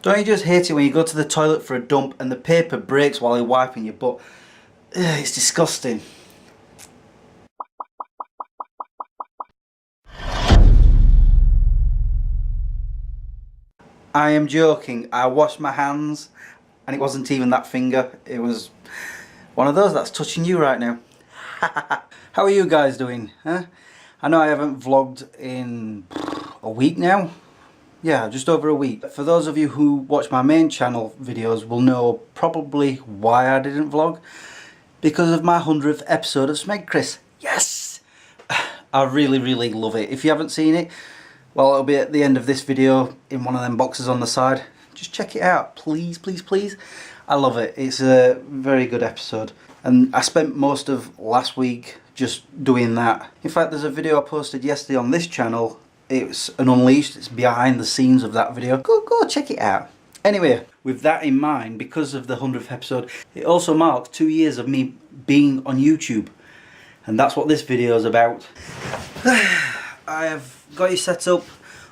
Don't you just hate it when you go to the toilet for a dump and the paper breaks while you're wiping your butt? Ugh, it's disgusting. I am joking. I washed my hands and it wasn't even that finger. It was one of those that's touching you right now. How are you guys doing? Huh? I know I haven't vlogged in a week now. Yeah, just over a week. For those of you who watch my main channel videos will know probably why I didn't vlog. Because of my 100th episode of Smeg Chris. Yes! I really love it. If you haven't seen it, well, it'll be at the end of this video in one of them boxes on the side. Just check it out, please, please, please. I love it. It's a very good episode. And I spent most of last week just doing that. In fact, there's a video I posted yesterday on this channel. It's an unleashed, it's behind the scenes of that video. Go check it out. Anyway, with that in mind, because of the 100th episode, it also marks 2 years of me being on YouTube. And that's what this video is about. I have got it set up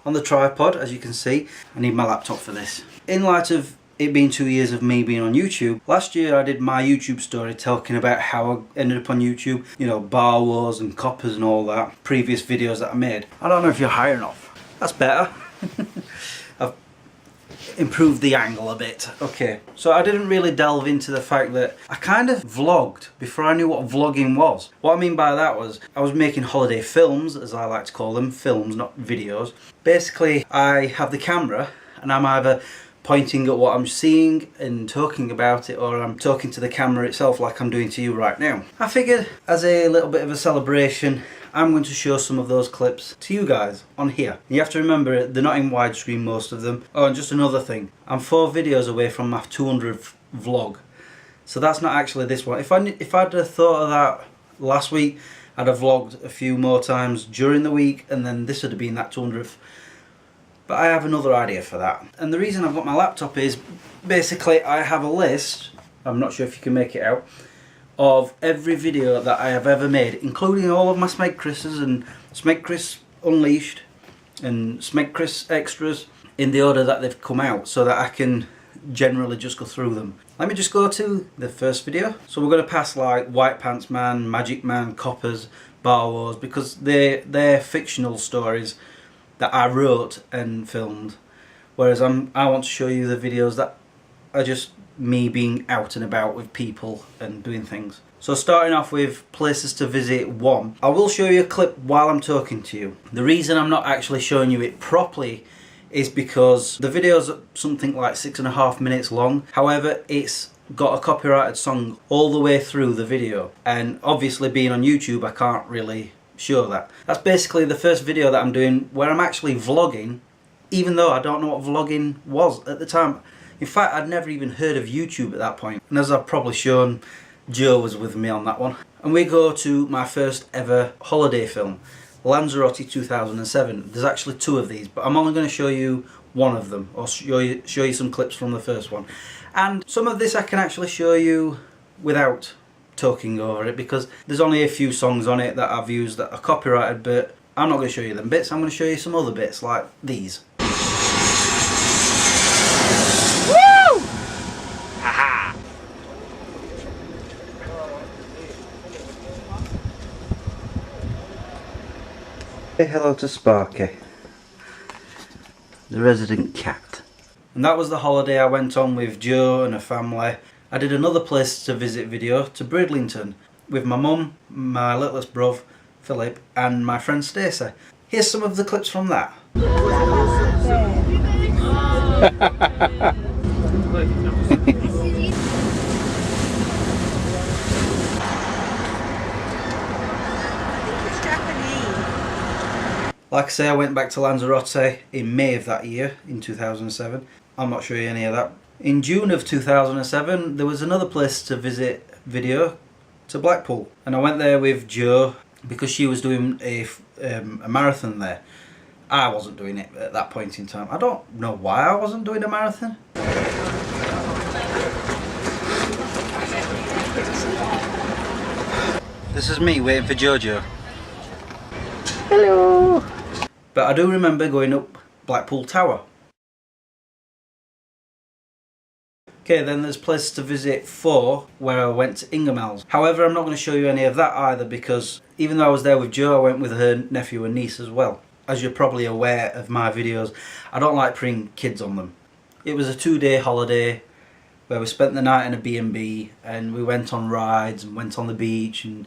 on the tripod, as you can see. I need my laptop for this. In light of it being 2 years of me being on YouTube, last year I did my YouTube story talking about how I ended up on YouTube. You know, bar wars and coppers and all that. Previous videos that I made. I don't know if you're high enough. That's better. I've improved the angle a bit. Okay, so I didn't really delve into the fact that I kind of vlogged before I knew what vlogging was. What I mean by that was I was making holiday films, as I like to call them, films, not videos. Basically, I have the camera and I'm either pointing at what I'm seeing and talking about it, or I'm talking to the camera itself like I'm doing to you right now. I figured as a little bit of a celebration, I'm going to show some of those clips to you guys on here. You have to remember, they're not in widescreen, most of them. Oh, and just another thing, I'm 4 videos away from my 200th vlog. So that's not actually this one. If I'd have thought of that last week, I'd have vlogged a few more times during the week, and then this would have been that 200th. But I have another idea for that. And the reason I've got my laptop is, basically I have a list, I'm not sure if you can make it out, of every video that I have ever made, including all of my Smeg Chris's and Smeg Chris Unleashed and Smeg Chris Extras, in the order that they've come out, so that I can generally just go through them. Let me just go to the first video. So we're going to pass like White Pants Man, Magic Man, Coppers, Bar Wars, because they're fictional stories that I wrote and filmed, whereas I want to show you the videos that are just me being out and about with people and doing things. So starting off with places to visit 1, I will show you a clip while I'm talking to you. The reason I'm not actually showing you it properly is because the video's something like 6.5 minutes long. However, it's got a copyrighted song all the way through the video, and obviously being on YouTube I can't really show that. That's basically the first video that I'm doing where I'm actually vlogging, even though I don't know what vlogging was at the time. In fact, I'd never even heard of YouTube at that point. And as I've probably shown, Joe was with me on that one. And we go to my first ever holiday film, Lanzarote 2007. There's actually 2 of these, but I'm only going to show you one of them, or show you some clips from the first one. And some of this I can actually show you without talking over it, because there's only a few songs on it that I've used that are copyrighted, but I'm not going to show you them bits. I'm going to show you some other bits like these. Woo! Haha! Say hello to Sparky, the resident cat. And that was the holiday I went on with Joe and her family. I did another place to visit video to Bridlington with my mum, my littlest brother Philip, and my friend Stacey. Here's some of the clips from that. Like I say, I went back to Lanzarote in May of that year, in 2007. I'm not showing you any of that. In June of 2007, there was another place to visit video, to Blackpool. And I went there with Jo because she was doing a marathon there. I wasn't doing it at that point in time. I don't know why I wasn't doing a marathon. This is me waiting for Jojo. Hello! But I do remember going up Blackpool Tower. Okay, then there's places to visit 4 where I went to Ingemels. However, I'm not going to show you any of that either because even though I was there with Jo, I went with her nephew and niece as well. As you're probably aware of my videos, I don't like putting kids on them. It was a 2-day holiday where we spent the night in a B&B and we went on rides and went on the beach and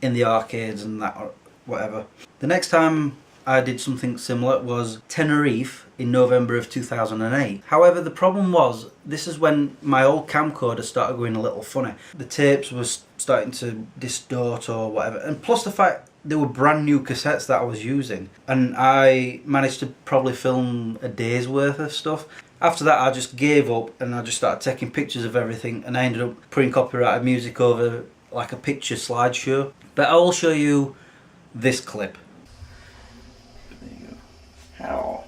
in the arcades and that, or whatever. The next time I did something similar was Tenerife in November of 2008. However, the problem was, this is when my old camcorder started going a little funny. The tapes were starting to distort or whatever, and plus the fact they were brand new cassettes that I was using, and I managed to probably film a day's worth of stuff. After that I just gave up and I just started taking pictures of everything, and I ended up putting copyrighted music over like a picture slideshow. But I will show you this clip. There you go. How?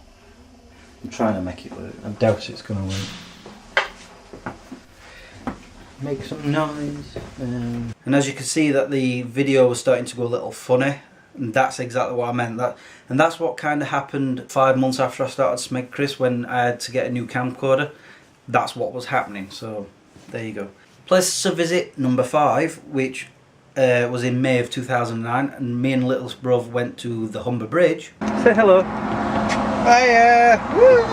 I'm trying to make it work. I doubt it's going to work. Make some noise. And as you can see that the video was starting to go a little funny. And that's exactly what I meant. And that's what kind of happened 5 months after I started Smeg Chris, when I had to get a new camcorder. That's what was happening. So there you go. Places to visit number 5, which was in May of 2009, and me and little bruv went to the Humber Bridge. Say hello. Hiya! Woo!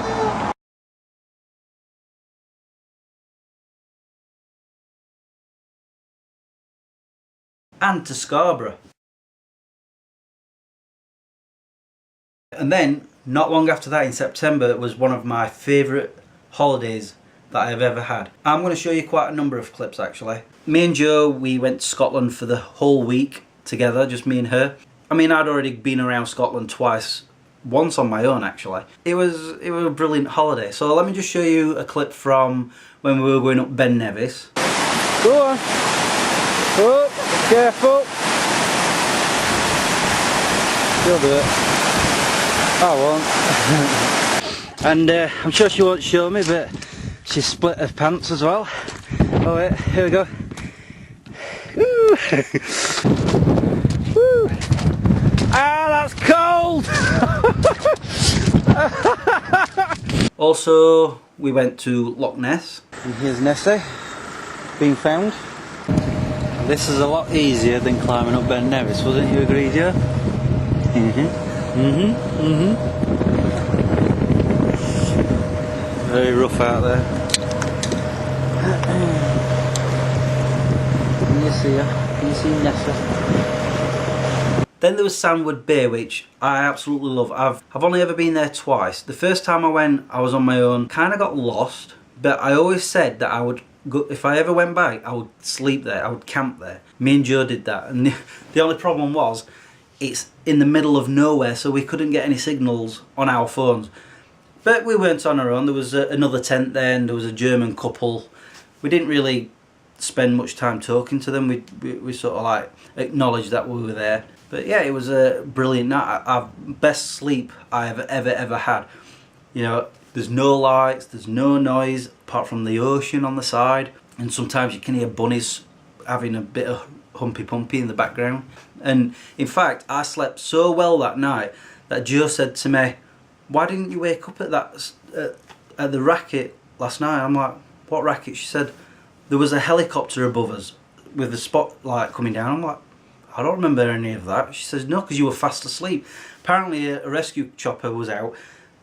And to Scarborough. And then, not long after that, in September, it was one of my favourite holidays that I've ever had. I'm going to show you quite a number of clips actually. Me and Jo, we went to Scotland for the whole week together, just me and her. I mean, I'd already been around Scotland twice, once on my own actually. It was a brilliant holiday. So let me just show you a clip from when we were going up Ben Nevis. Go on. Oh, careful. You'll do it. I won't. And I'm sure she won't show me, but she split her pants as well. Oh wait, here we go. Woo! Woo! Ah, that's cold! Also, we went to Loch Ness. And here's Nessie, being found. This is a lot easier than climbing up Ben Nevis, wouldn't you agree, Jo? Very rough out there. Can you see her? Can you see Nessa? Then there was Sandwood Bay, which I absolutely love. I've only ever been there twice. The first time I went, I was on my own, kind of got lost, but I always said that I would go, if I ever went back, I would sleep there, I would camp there. Me and Jo did that, and the only problem was, it's in the middle of nowhere, so we couldn't get any signals on our phones. But we weren't on our own. There was another tent there, and there was a German couple. We didn't really spend much time talking to them. We sort of like acknowledged that we were there. But yeah, it was a brilliant night. Best sleep I have ever had. You know, there's no lights, there's no noise apart from the ocean on the side, and sometimes you can hear bunnies having a bit of humpy pumpy in the background. And in fact, I slept so well that night that Jo said to me, "Why didn't you wake up at that at the racket last night?" I'm like, "What racket?" She said, "There was a helicopter above us with the spotlight coming down." I'm like, "I don't remember any of that." She says, "No, because you were fast asleep." Apparently a rescue chopper was out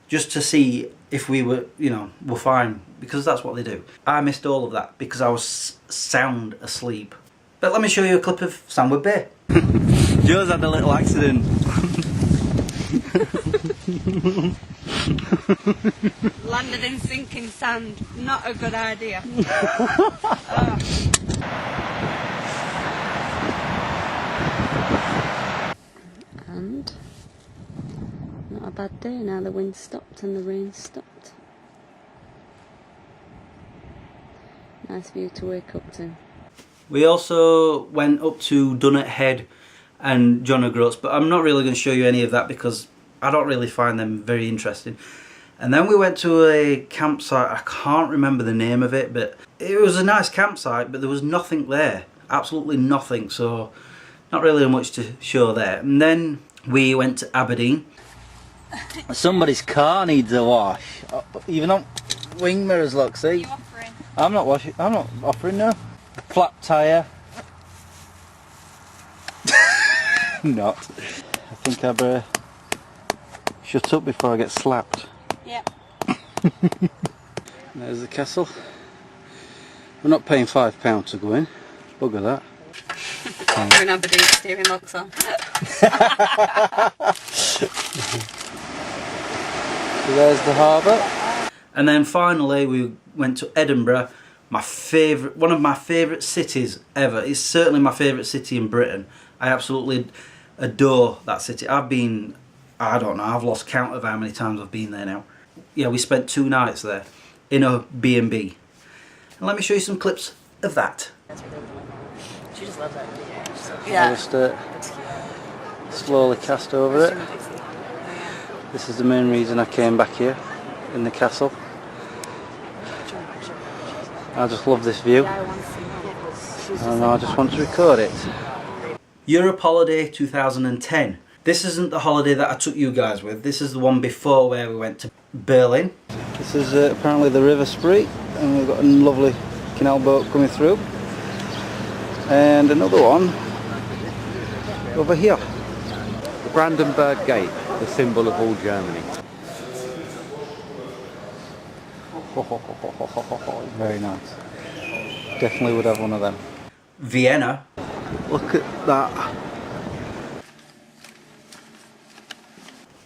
just to see if we were, you know, were fine, because that's what they do. I missed all of that because I was sound asleep. But let me show you a clip of Sandwood Bay. Jo's had a little accident. Landed in sinking sand. Not a good idea. And not a bad day now. The wind stopped and the rain stopped. Nice view to wake up to. We also went up to Dunnet Head and John O'Groats, but I'm not really going to show you any of that because I don't really find them very interesting. And then we went to a campsite, I can't remember the name of it, but it was a nice campsite, but there was nothing there. Absolutely nothing, so not really much to show there. And then we went to Aberdeen. Somebody's car needs a wash. Even on wing mirrors, look, see? What are you offering? I'm not washing. I'm not offering no. Flat tyre. Not. I think I better shut up before I get slapped. Yep. There's the castle. We're not paying £5 to go in. Bugger that. We're in Aberdeen, steering locks on. So there's the harbour. And then finally we went to Edinburgh. One of my favourite cities ever. It's certainly my favourite city in Britain. I absolutely adore that city. I've been, I don't know, I've lost count of how many times I've been there now. Yeah, we spent 2 nights there in a B&B. And let me show you some clips of that. She just loves that video. Yeah. I'll just slowly cast over it. This is the main reason I came back here, in the castle. I just love this view. And I just want to record it. Europe Holiday 2010. This isn't the holiday that I took you guys with. This is the one before where we went to Berlin. This is apparently the River Spree, and we've got a lovely canal boat coming through. And another one over here. The Brandenburg Gate, the symbol of all Germany. Very nice. Definitely would have one of them. Vienna. Look at that.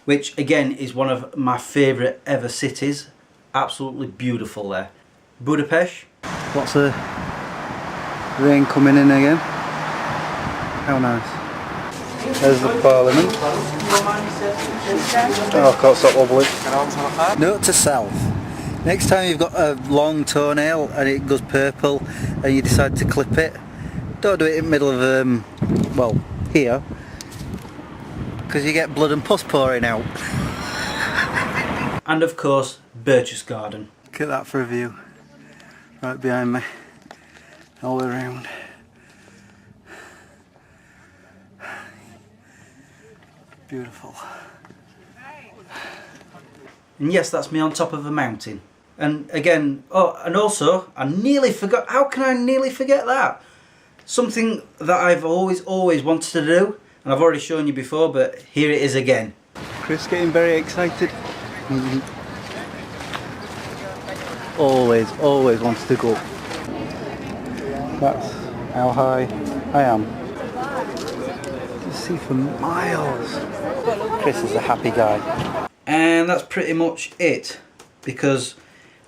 Which again is one of my favourite ever cities. Absolutely beautiful there. Budapest. Lots of rain coming in again. How nice. There's the Parliament. Oh, I can't stop wobbling. Note to self. Next time you've got a long toenail and it goes purple and you decide to clip it, don't do it in the middle of, well, here, because you get blood and pus pouring out. And of course, Birch's Garden. Look at that for a view. Right behind me. All around. Beautiful. And yes, that's me on top of a mountain. And again, oh, and also, I nearly forgot, how can I nearly forget that? Something that I've always wanted to do, and I've already shown you before, but here it is again. Chris getting very excited. Always wants to go. That's how high I am. You see for miles. Chris is a happy guy. And that's pretty much it, because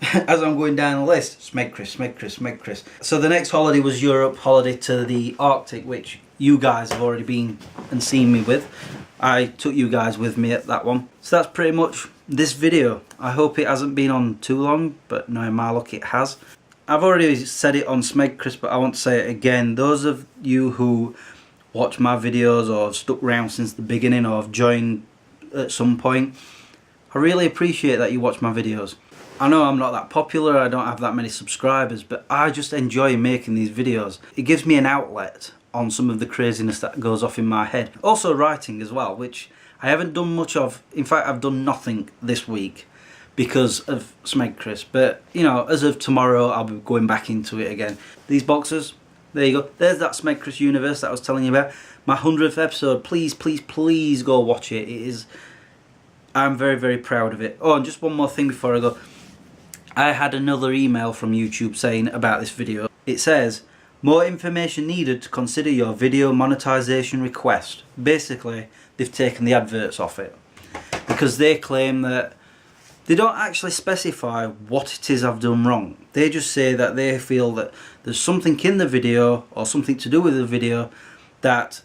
as I'm going down the list, Smeg Chris. So the next holiday was Europe holiday to the Arctic, which you guys have already been and seen me with. I took you guys with me at that one. So that's pretty much this video. I hope it hasn't been on too long, but knowing my luck, it has. I've already said it on Smeg Chris, but I want to say it again. Those of you who watch my videos or have stuck around since the beginning or have joined at some point, I really appreciate that you watch my videos. I know I'm not that popular, I don't have that many subscribers, but I just enjoy making these videos. It gives me an outlet on some of the craziness that goes off in my head. Also writing as well, which I haven't done much of. In fact, I've done nothing this week because of Smeg Chris. But, you know, as of tomorrow, I'll be going back into it again. These boxes, there you go. There's that Smeg Chris universe that I was telling you about. My 100th episode, please go watch it. It is... I'm very proud of it. Oh, and just one more thing before I go. I had another email from YouTube saying about this video. It says, more information needed to consider your video monetization request. Basically, they've taken the adverts off it. Because they claim that they don't actually specify what it is I've done wrong. They just say that they feel that there's something in the video or something to do with the video that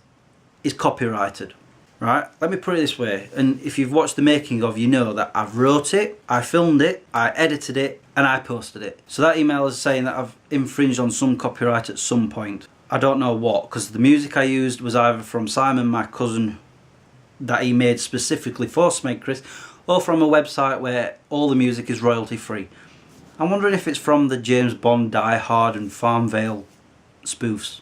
is copyrighted. Right, let me put it this way, and if you've watched the making of, you know that I've wrote it, I filmed it, I edited it, and I posted it. So that email is saying that I've infringed on some copyright at some point. I don't know what, because the music I used was either from Simon, my cousin, that he made specifically for Smeg Chris, or from a website where all the music is royalty free. I'm wondering if it's from the James Bond, Die Hard and Farmvale spoofs.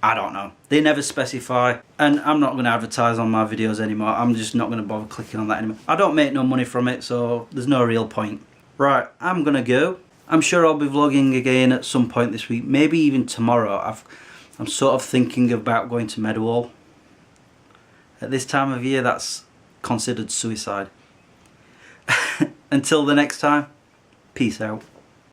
I don't know. They never specify, and I'm not going to advertise on my videos anymore. I'm just not going to bother clicking on that anymore. I don't make no money from it, so there's no real point. Right, I'm going to go. I'm sure I'll be vlogging again at some point this week, maybe even tomorrow. I'm sort of thinking about going to Meadowhall. At this time of year, that's considered suicide. Until the next time, peace out.